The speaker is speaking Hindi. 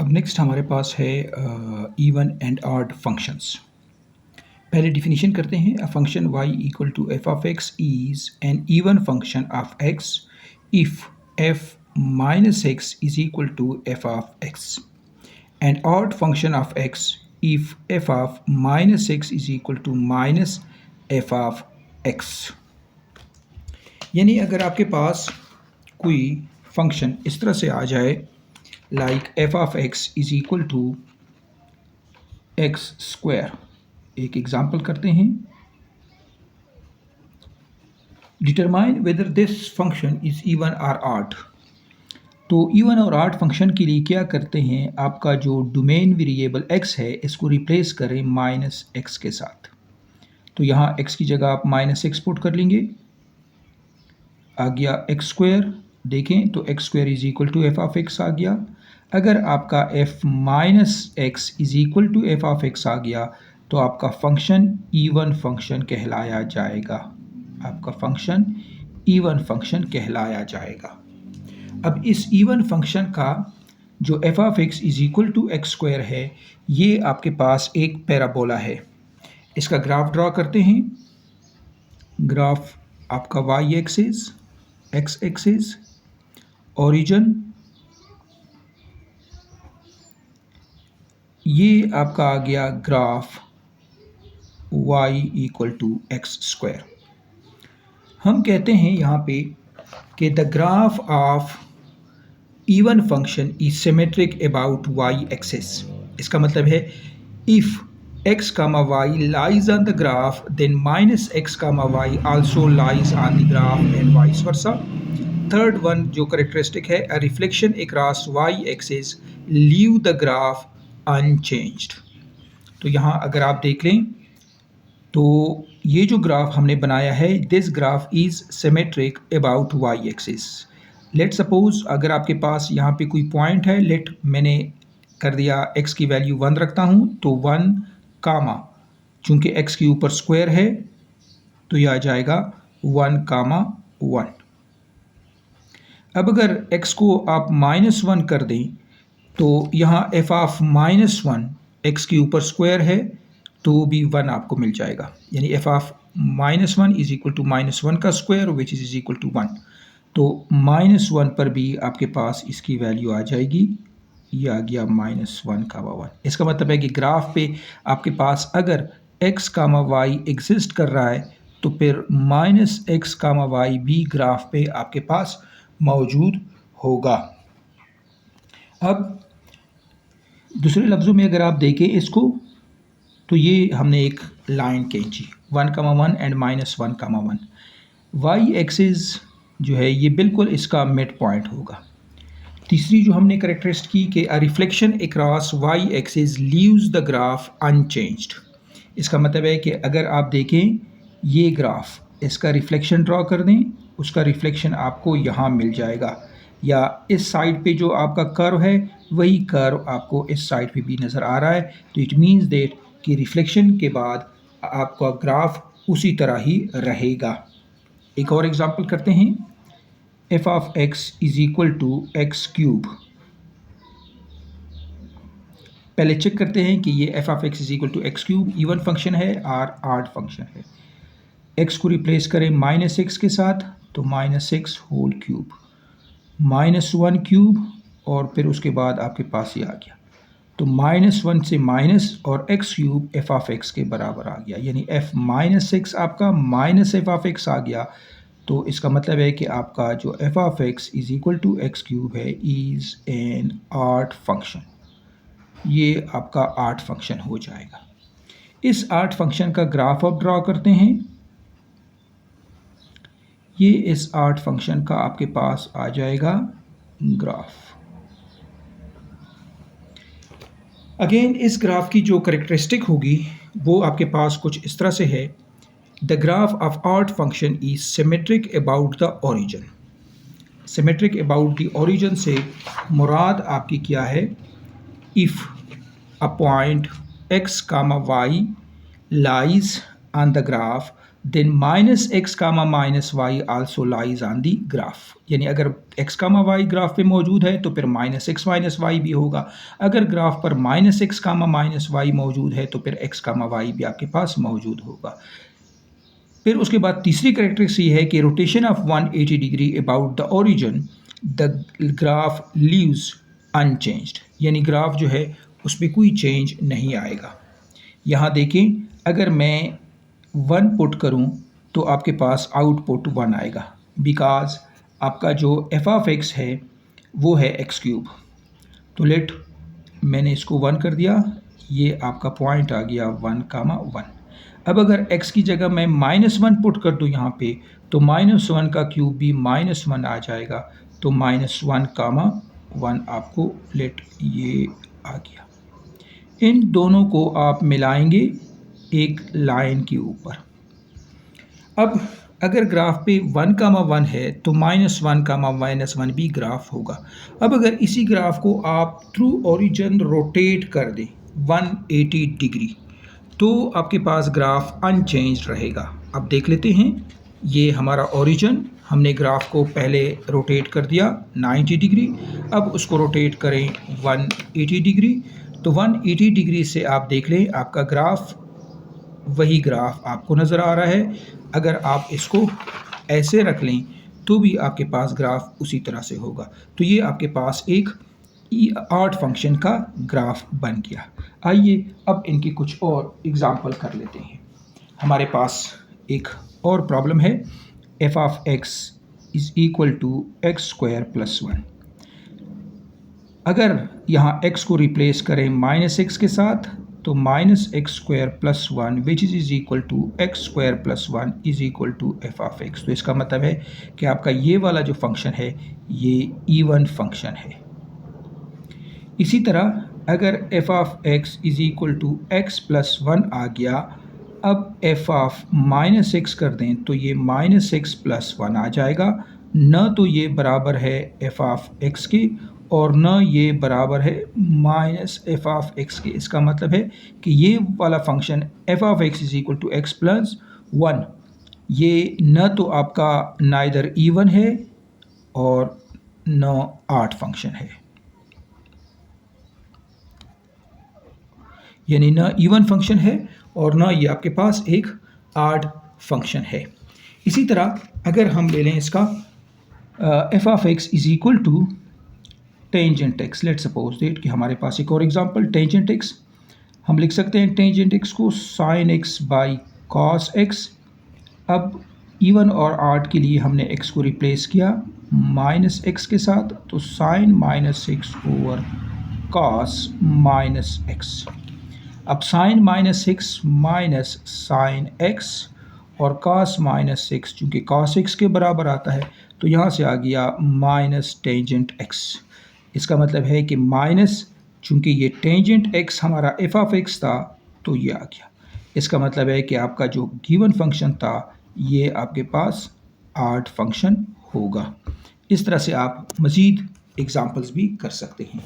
अब नेक्स्ट हमारे पास है इवन एंड ऑड फंक्शंस। पहले डिफिनीशन करते हैं। A function y equal to f of x is an even function of x if f minus x is equal to f of x and odd function of x if f of minus x is equal to minus f of x. यानी अगर आपके पास कोई फंक्शन इस तरह से आ जाए like f of x is equal to x square. एक एग्जाम्पल करते हैं। Determine whether this function is even और ऑड। तो इवन और ऑड फंक्शन के लिए क्या करते हैं, आपका जो डोमेन वेरिएबल x है इसको रिप्लेस करें माइनस एक्स के साथ। तो यहाँ x की जगह आप माइनस एक्स पुट कर लेंगे, आ गया एक्स स्क्वायर। देखें तो x square is equal to f of x आ गया। अगर आपका f minus x is equal to f of x आ गया तो आपका फंक्शन इवन फंक्शन कहलाया जाएगा। आपका फंक्शन इवन फंक्शन कहलाया जाएगा। अब इस इवन फंक्शन का जो f of x is equal to x square है, ये आपके पास एक पैराबोला है। इसका ग्राफ ड्रॉ करते हैं। ग्राफ आपका y axis, x axis, origin, ये आपका आ गया graph y equal to x square. हम कहते हैं यहाँ पे कि the graph of even function is symmetric about y axis. इसका मतलब है if x comma y lies on the graph then minus x comma y also lies on the graph and vice versa. Third one जो करेक्टरिस्टिक है, a reflection across y axis leave the graph unchanged। तो यहाँ अगर आप देख लें तो ये जो ग्राफ हमने बनाया है, this graph is symmetric about y axis. Let suppose अगर आपके पास यहाँ पे कोई पॉइंट है, लेट मैंने कर दिया x की वैल्यू 1 रखता हूँ, तो 1 कामा, चूँकि x के ऊपर स्क्वायर है तो यह आ जाएगा 1 कामा 1। अब अगर x को आप -1 कर दें तो यहाँ f ऑफ -1 x के ऊपर स्क्वायर है तो भी 1 आपको मिल जाएगा। यानी f of -1 is equal to -1 का square which is equal to 1। तो -1 पर भी आपके पास इसकी वैल्यू आ जाएगी, ये आ गया -1 का 1। इसका मतलब है कि ग्राफ पे आपके पास अगर x कामा y एग्जिस्ट कर रहा है तो फिर -x कामा y भी ग्राफ पे आपके पास मौजूद होगा। अब दूसरे लफ्ज़ों में अगर आप देखें इसको, तो ये हमने एक लाइन खींची 1,1 एंड -1,1। वाई एक्सिस जो है ये बिल्कुल इसका मिड पॉइंट होगा। तीसरी जो हमने करेक्टरिस्टिक की कि a reflection across y axis leaves the graph unchanged. इसका मतलब है कि अगर आप देखें ये ग्राफ, इसका रिफ्लेक्शन ड्रॉ कर दें, उसका रिफ्लेक्शन आपको यहाँ मिल जाएगा, या इस साइड पे जो आपका कर्व है वही कर्व आपको इस साइड पे भी नज़र आ रहा है। तो इट मीन्स दैट कि रिफ्लेक्शन के बाद आपका ग्राफ उसी तरह ही रहेगा। एक और एग्जांपल करते हैं। F of x is equal to x cube. पहले चेक करते हैं कि ये f of x is equal to x cube even function है और ऑड फंक्शन है। एक्स को रिप्लेस करें -x के साथ, तो -x होल क्यूब, -1 क्यूब, और फिर उसके बाद आपके पास ये आ गया। तो -1 से माइनस और x cube f of x के बराबर आ गया। यानी f -x आपका माइनस एफ ऑफ एक्स आ गया। तो इसका मतलब है कि आपका जो f of x is equal to x cube है इज़ एन ऑड फंक्शन। ये आपका ऑड फंक्शन हो जाएगा। इस ऑड फंक्शन का ग्राफ अब ड्रॉ करते हैं। ये इस ऑड फंक्शन का आपके पास आ जाएगा ग्राफ। अगेन इस ग्राफ की जो करेक्टरिस्टिक होगी वो आपके पास कुछ इस तरह से है। The graph of odd function is symmetric about the origin. Symmetric about the origin से मुराद आपकी क्या है? If a point x, y lies on the graph then minus x comma minus y also lies on the graph, यानी अगर एक्स कामा वाई ग्राफ पे मौजूद है तो फिर माइनस एक्स माइनस वाई भी होगा। अगर ग्राफ पर minus x comma minus y मौजूद है तो फिर एक्स कामा वाई भी आपके पास मौजूद होगा। फिर उसके बाद तीसरी कैरेक्टरिस्टिक ये है कि rotation of 180 degree about the origin the graph leaves unchanged, यानी ग्राफ जो है उस पर कोई चेंज नहीं आएगा। यहाँ देखें, अगर मैं 1 पुट करूँ तो आपके पास आउटपुट 1 आएगा, बिकॉज आपका जो एफ ऑफ एक्स है वो है एक्स क्यूब। तो लेट मैंने इसको 1 कर दिया, ये आपका पॉइंट आ गया 1,1। अब अगर x की जगह मैं -1 पुट कर दूँ यहाँ पे तो -1 का क्यूब भी -1 आ जाएगा, तो -1,1 आपको लेट ये आ गया। इन दोनों को आप मिलाएंगे एक लाइन के ऊपर। अब अगर ग्राफ पे 1,1 है तो -1,-1 भी ग्राफ होगा। अब अगर इसी ग्राफ को आप थ्रू ओरिजिन रोटेट कर दें 180 डिग्री तो आपके पास ग्राफ अनचेंज रहेगा। अब देख लेते हैं, ये हमारा ओरिजिन, हमने ग्राफ को पहले रोटेट कर दिया 90 डिग्री, अब उसको रोटेट करें 180 डिग्री। तो 180 डिग्री से आप देख लें आपका ग्राफ वही ग्राफ आपको नज़र आ रहा है। अगर आप इसको ऐसे रख लें तो भी आपके पास ग्राफ उसी तरह से होगा। तो ये आपके पास एक आर्ट फंक्शन का ग्राफ बन गया। आइए अब इनकी कुछ और एग्जांपल कर लेते हैं। हमारे पास एक और प्रॉब्लम है, f of x is equal to x square plus 1। अगर यहाँ x को रिप्लेस करें -x के साथ तो -x square plus 1 which is equal to x square plus 1 is equal to f of x. तो इसका मतलब है कि आपका ये वाला जो फंक्शन है ये इवन फंक्शन है। इसी तरह अगर f of x is equal to x plus 1 आ गया, अब एफ ऑफ -x कर दें तो ये -x प्लस 1 आ जाएगा। न तो ये बराबर है एफ ऑफ एक्स के और न ये बराबर है -f ऑफ x के। इसका मतलब है कि ये वाला function f of x is equal to x plus 1 ये न तो आपका नाइदर इवन है और न आर्ट फंक्शन है, यानी न इवन फंक्शन है और न ये आपके पास एक आर्ट फंक्शन है। इसी तरह अगर हम ले लें इसका f of x is equal to tangent x, let suppose that कि हमारे पास एक और एग्जांपल टेंजेंट एक्स, हम लिख सकते हैं टेंजेंट एक्स को sine x by cos x. अब इवन और आर्ट के लिए हमने एक्स को रिप्लेस किया -x के साथ, तो sine -x over cos -x। अब sine -x minus sine x और कॉस -x चूँकि कॉस x के बराबर आता है तो यहाँ से आ गया माइनस टेंजेंट x। इसका मतलब है कि माइनस, चूँकि ये टेंजेंट x हमारा एफ ऑफ एक्स था तो ये आ गया। इसका मतलब है कि आपका जो गिवन फंक्शन था ये आपके पास आर्ट फंक्शन होगा। इस तरह से आप मज़ीद एग्जांपल्स भी कर सकते हैं।